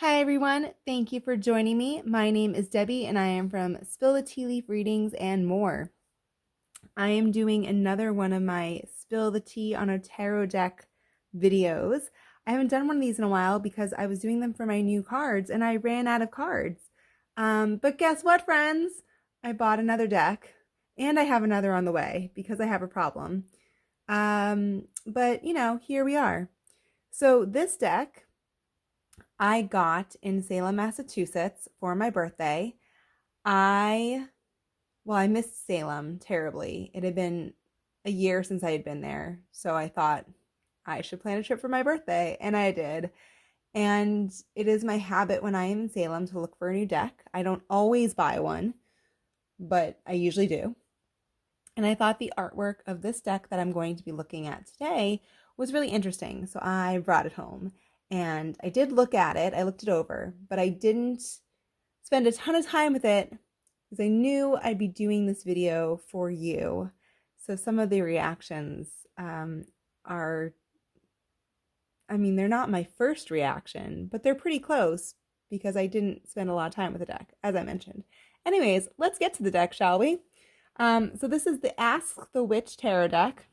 Hi everyone, thank you for joining me. My name is Debbie and I am from Spill the Tea Leaf Readings and More. I am doing another one of my Spill the Tea on a Tarot deck videos. I haven't done one of these in a while because I was doing them for my new cards and I ran out of cards. But guess what, friends? I bought another deck and I have another on the way because I have a problem. But here we are. So this deck I got in Salem, Massachusetts for my birthday. I, I missed Salem terribly. It had been a year since I had been there. So I thought I should plan a trip for my birthday. And I did. And it is my habit when I am in Salem to look for a new deck. I don't always buy one, but I usually do. And I thought the artwork of this deck that I'm going to be looking at today was really interesting. So I brought it home and I did look at it. I looked it over, but I didn't spend a ton of time with it because I knew I'd be doing this video for you. So some of the reactions are, they're not my first reaction, but they're pretty close because I didn't spend a lot of time with the deck, as I mentioned. Anyways, let's get to the deck, shall we? So this is the Ask the Witch Tarot deck.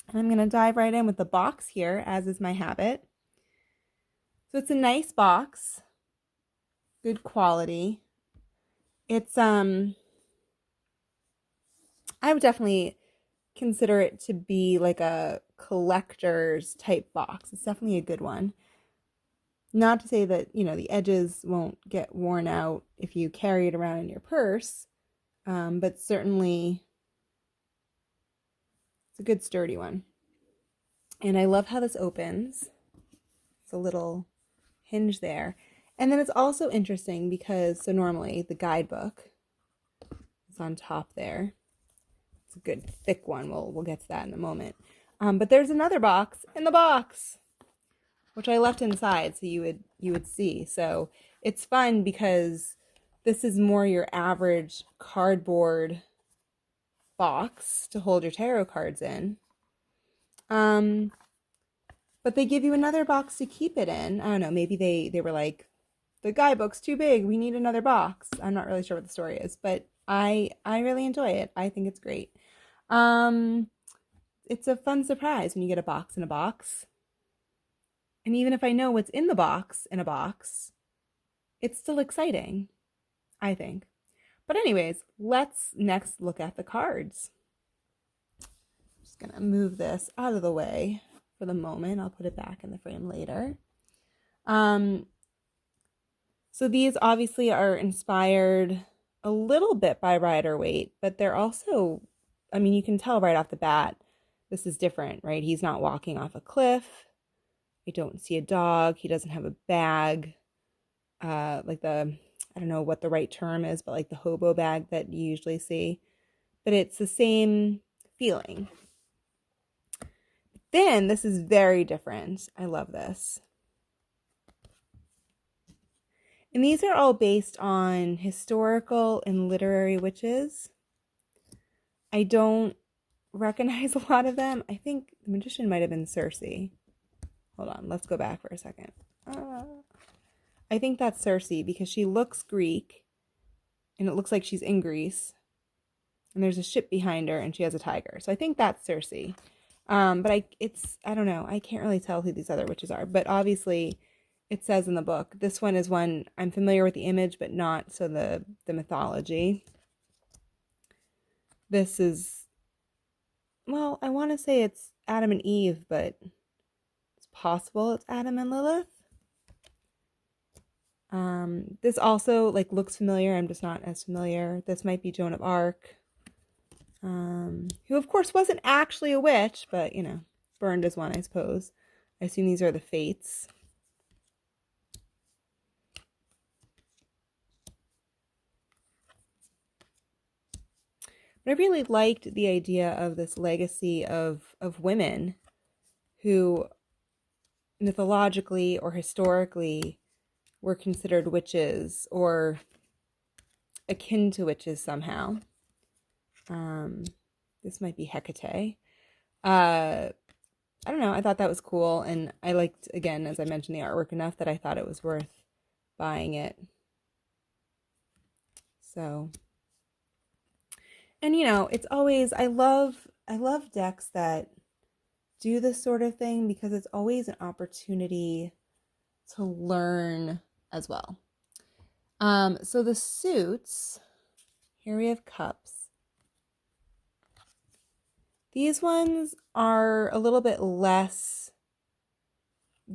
And I'm going to dive right in with the box here, as is my habit. So it's a nice box. Good quality. It's, I would definitely consider it to be like a collector's type box. It's definitely a good one. Not to say that, the edges won't get worn out if you carry it around in your purse, but certainly it's a good sturdy one. And I love how this opens. It's a little hinge there. And then it's also interesting because, so normally the guidebook is on top there. It's a good thick one. We'll get to that in a moment. But there's another box in the box, which I left inside so you would see. So it's fun because this is more your average cardboard box to hold your tarot cards in. But they give you another box to keep it in. I don't know, maybe they were like, the guidebook's too big, we need another box. I'm not really sure what the story is, but I really enjoy it. I think it's great. It's a fun surprise when you get a box in a box. And even if I know what's in the box in a box, it's still exciting, I think. But anyways, let's next look at the cards. I'm just gonna move this out of the way for the moment. I'll put it back in the frame later. So these obviously are inspired a little bit by Rider-Waite, but they're also, you can tell right off the bat, this is different, right? He's not walking off a cliff. I don't see a dog. He doesn't have a bag, like I don't know what the right term is, but like the hobo bag that you usually see. But it's the same feeling. Then this is very different. I love this. And these are all based on historical and literary witches. I don't recognize a lot of them. I think the magician might have been Circe. Hold on, let's go back for a second. I think that's Circe because she looks Greek and it looks like she's in Greece. And there's a ship behind her and she has a tiger. So I think that's Circe. But I don't know. I can't really tell who these other witches are. But obviously it says in the book, this one is one I'm familiar with the image, but not so the mythology. This is, well, I want to say it's Adam and Eve, but it's possible it's Adam and Lilith. This also looks familiar. I'm just not as familiar. This might be Joan of Arc, who of course wasn't actually a witch, but burned as one, I suppose. I assume these are the fates. But I really liked the idea of this legacy of women who mythologically or historically were considered witches or akin to witches somehow. This might be Hecate. I don't know. I thought that was cool. And I liked, again, as I mentioned, the artwork enough that I thought it was worth buying it. So, and it's always, I love decks that do this sort of thing because it's always an opportunity to learn as well. So the suits, here we have cups. These ones are a little bit less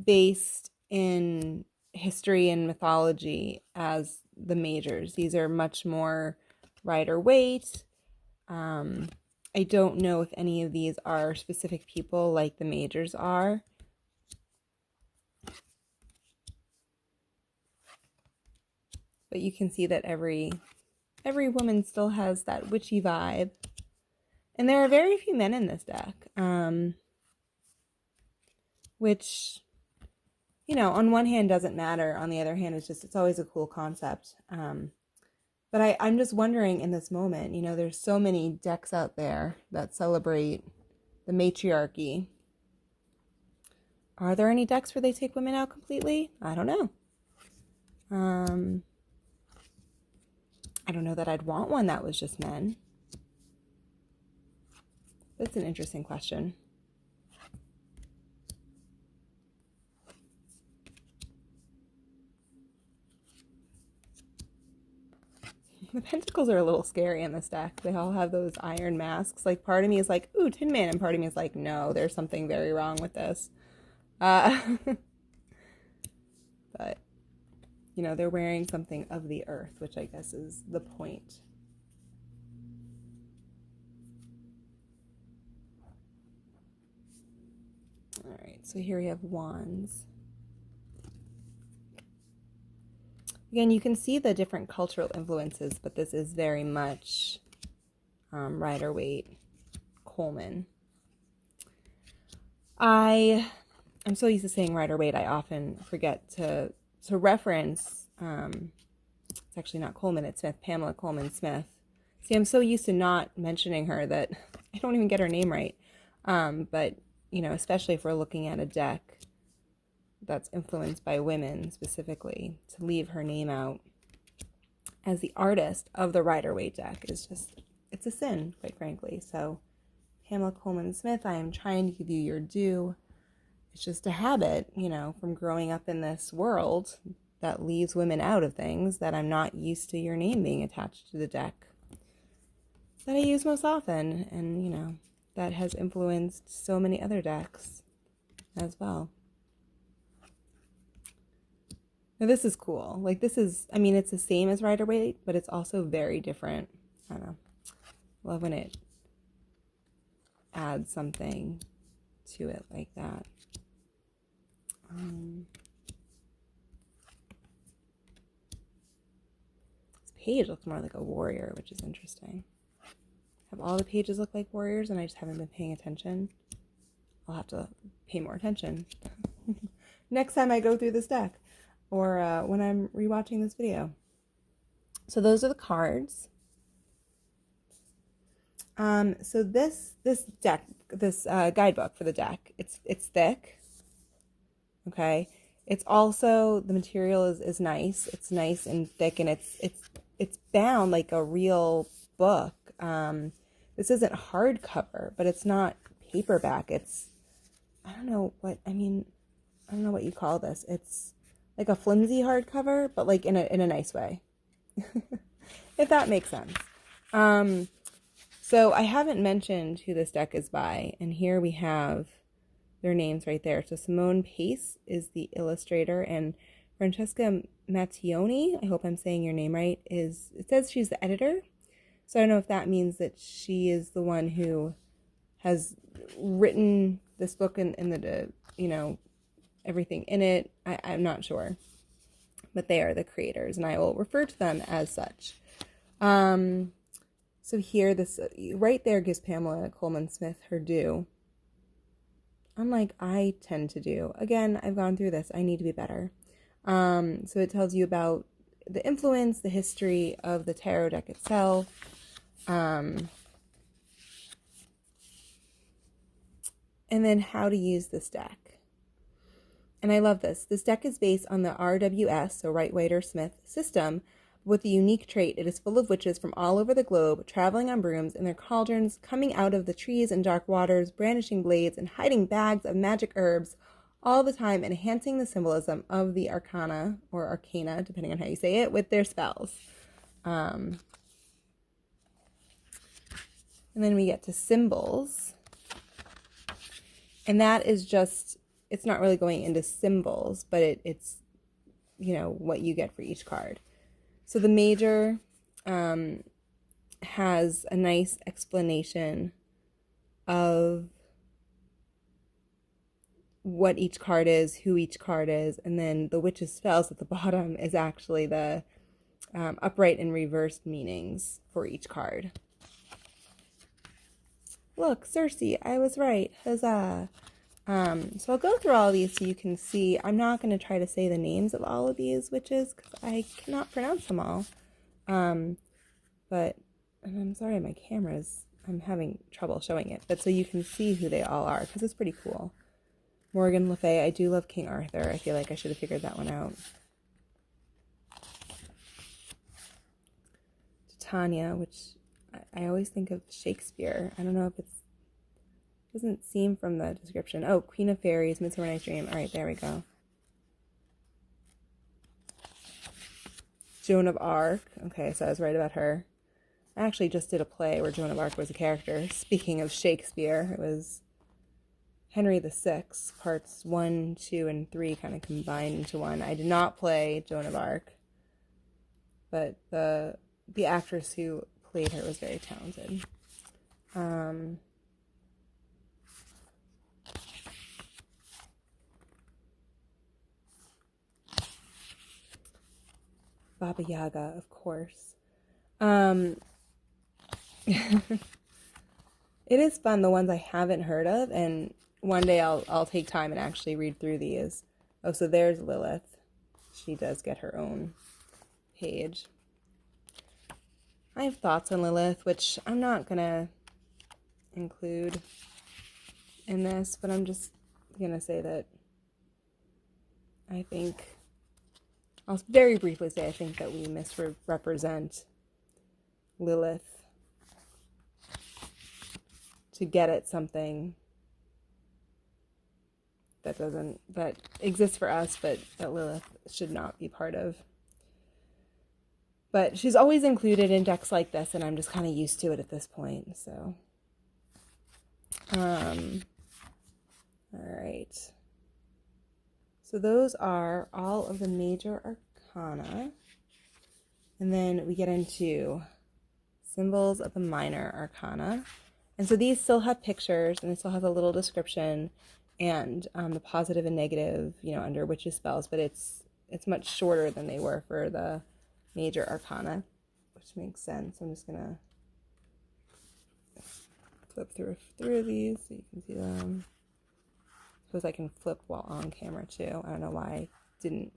based in history and mythology as the majors. These are much more Rider-Waite. I don't know if any of these are specific people like the majors are. But you can see that every woman still has that witchy vibe. And there are very few men in this deck. Which, on one hand doesn't matter. On the other hand, it's always a cool concept. But I'm just wondering in this moment, there's so many decks out there that celebrate the matriarchy. Are there any decks where they take women out completely? I don't know. I don't know that I'd want one that was just men. That's an interesting question. The pentacles are a little scary in this deck. They all have those iron masks. Like, part of me is like, ooh, Tin Man, and part of me is like, no, there's something very wrong with this. But, they're wearing something of the earth, which I guess is the point. All right, so here we have wands. Again, you can see the different cultural influences, but this is very much Rider-Waite, Coleman. I'm so used to saying Rider-Waite, I often forget to reference, it's actually not Coleman, it's Smith, Pamela Coleman Smith. See, I'm so used to not mentioning her that I don't even get her name right. But, especially if we're looking at a deck that's influenced by women specifically, to leave her name out as the artist of the Rider-Waite deck is just, it's a sin, quite frankly. So, Pamela Coleman Smith, I am trying to give you your due. It's just a habit, from growing up in this world that leaves women out of things, that I'm not used to your name being attached to the deck that I use most often. And, that has influenced so many other decks as well. Now this is cool. Like, this is, it's the same as Rider-Waite, but it's also very different. I don't know. Love when it adds something to it like that. This page looks more like a warrior, which is interesting. Have all the pages look like warriors and I just haven't been paying attention? I'll have to pay more attention next time I go through this deck, or when I'm rewatching this video. So those are the cards. So this deck, this guidebook for the deck, it's thick. Okay. It's also, the material is nice. It's nice and thick, and it's bound like a real book. This isn't hardcover, but it's not paperback. It's, I don't know what you call this. It's like a flimsy hardcover, but like in a nice way. If that makes sense. So I haven't mentioned who this deck is by, and here we have their names right there. So Simone Pace is the illustrator, and Francesca Mattioni, I hope I'm saying your name right, it says she's the editor. So I don't know if that means that she is the one who has written this book and the everything in it. I'm not sure. But they are the creators, and I will refer to them as such. So here, this right there gives Pamela Coleman Smith her due. Unlike I tend to do. Again, I've gone through this. I need to be better. So it tells you about the influence, the history of the tarot deck itself. And then how to use this deck. And I love this. This deck is based on the RWS, so Rider-Waite-Smith system. With the unique trait, it is full of witches from all over the globe, traveling on brooms in their cauldrons, coming out of the trees and dark waters, brandishing blades, and hiding bags of magic herbs all the time, enhancing the symbolism of the arcana, or arcana, depending on how you say it, with their spells. And then we get to symbols. And that is just, it's not really going into symbols, but it's, you know, what you get for each card. So the major has a nice explanation of what each card is, who each card is, and then the witch's spells at the bottom is actually the upright and reversed meanings for each card. Look, Circe, I was right. Huzzah. So I'll go through all of these so you can see. I'm not going to try to say the names of all of these witches because I cannot pronounce them all. But, and I'm sorry, my camera's, I'm having trouble showing it. But so you can see who they all are because it's pretty cool. Morgan Le Fay, I do love King Arthur. I feel like I should have figured that one out. Titania, which I always think of Shakespeare. I don't know if it's, doesn't seem from the description. Oh, Queen of Fairies, Midsummer Night's Dream. All right, there we go. Joan of Arc. Okay, so I was right about her. I actually just did a play where Joan of Arc was a character. Speaking of Shakespeare, it was Henry VI, parts 1, 2, and 3 kind of combined into one. I did not play Joan of Arc, but the actress who played her was very talented. Baba Yaga, of course. It is fun, the ones I haven't heard of, and one day I'll take time and actually read through these. Oh, so there's Lilith. She does get her own page. I have thoughts on Lilith, which I'm not gonna include in this, but I'm just gonna say that I think, I'll very briefly say I think that we misrepresent Lilith to get at something that exists for us, but that Lilith should not be part of. But she's always included in decks like this, and I'm just kind of used to it at this point, so. All right. So those are all of the major arcana. And then we get into symbols of the minor arcana. And so these still have pictures, and it still has a little description, and the positive and negative, you know, under witches spells, but it's much shorter than they were for the major arcana, which makes sense. I'm just gonna flip through these so you can see them. Suppose I can flip while on camera too. I don't know why I didn't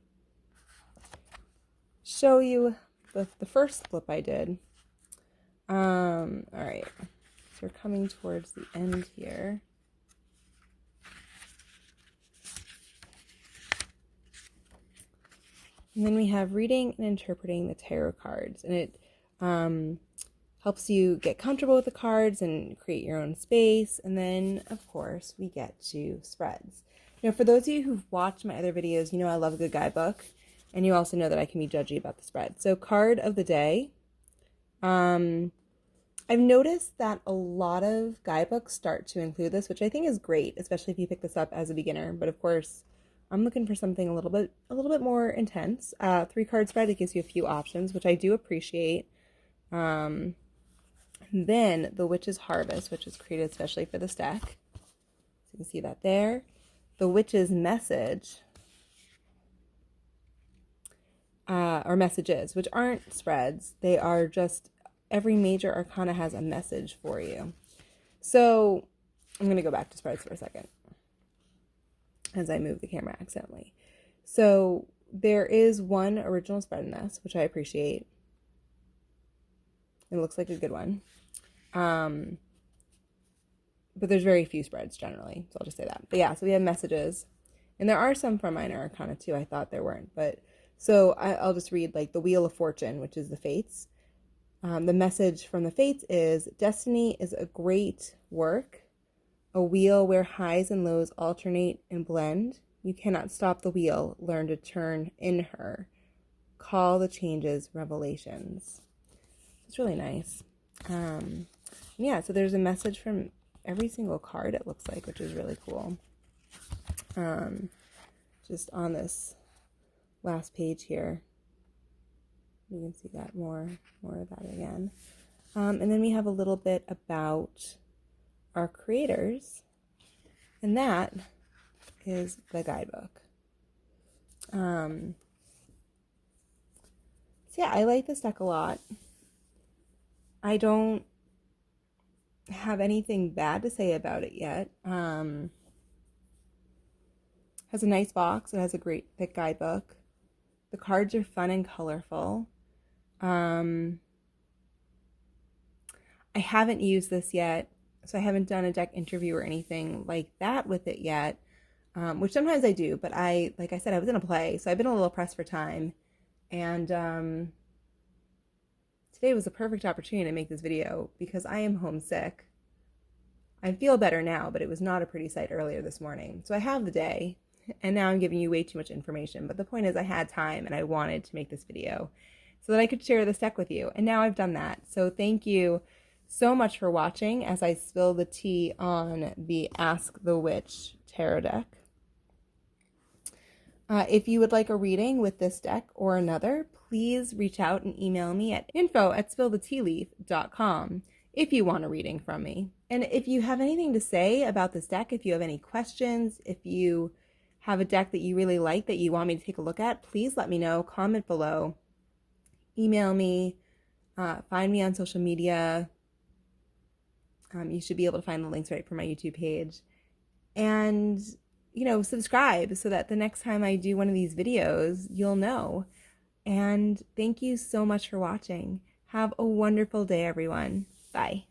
show you the first flip I did. All right, so we're coming towards the end here. And then we have reading and interpreting the tarot cards, and it helps you get comfortable with the cards and create your own space. And then, of course, we get to spreads. You know, for those of you who've watched my other videos, you know I love a good guidebook, and you also know that I can be judgy about the spread. So, card of the day. I've noticed that a lot of guidebooks start to include this, which I think is great, especially if you pick this up as a beginner. But of course, I'm looking for something a little bit more intense. 3-card spread, it gives you a few options, which I do appreciate. Then the Witch's Harvest, which was created especially for this deck. So you can see that there. The Witch's Message, or messages, which aren't spreads. They are just, every major arcana has a message for you. So I'm going to go back to spreads for a second as I move the camera accidentally. So there is one original spread in this, which I appreciate. It looks like a good one. But there's very few spreads generally, so I'll just say that. But yeah, so we have messages. And there are some from Minor Arcana too. I thought there weren't, but so I'll just read like the Wheel of Fortune, which is the Fates. The message from the Fates is destiny is a great work, a wheel where highs and lows alternate and blend. You cannot stop the wheel, learn to turn in her. Call the changes revelations. It's really nice. Yeah, so there's a message from every single card, it looks like, which is really cool. Just on this last page here, you can see that more of that again. And then we have a little bit about our creators, and that is the guidebook. So yeah, I like this deck a lot. I don't have anything bad to say about it yet. Has a nice box. It has a great thick guidebook. The cards are fun and colorful. I haven't used this yet, so I haven't done a deck interview or anything like that with it yet, which sometimes I do, but like I said, I was in a play, so I've been a little pressed for time, and today was a perfect opportunity to make this video because I am homesick. I feel better now, but it was not a pretty sight earlier this morning, so I have the day. And now I'm giving you way too much information. But the point is I had time and I wanted to make this video so that I could share this deck with you. And now I've done that. So thank you so much for watching as I spill the tea on the Ask the Witch tarot deck. If you would like a reading with this deck or another, please reach out and email me at info@spillthetealeaf.com if you want a reading from me. And if you have anything to say about this deck, if you have any questions, if you have a deck that you really like that you want me to take a look at, please let me know. Comment below. Email me. Find me on social media. You should be able to find the links right from my YouTube page. And, subscribe so that the next time I do one of these videos, you'll know. And thank you so much for watching. Have a wonderful day, everyone. Bye.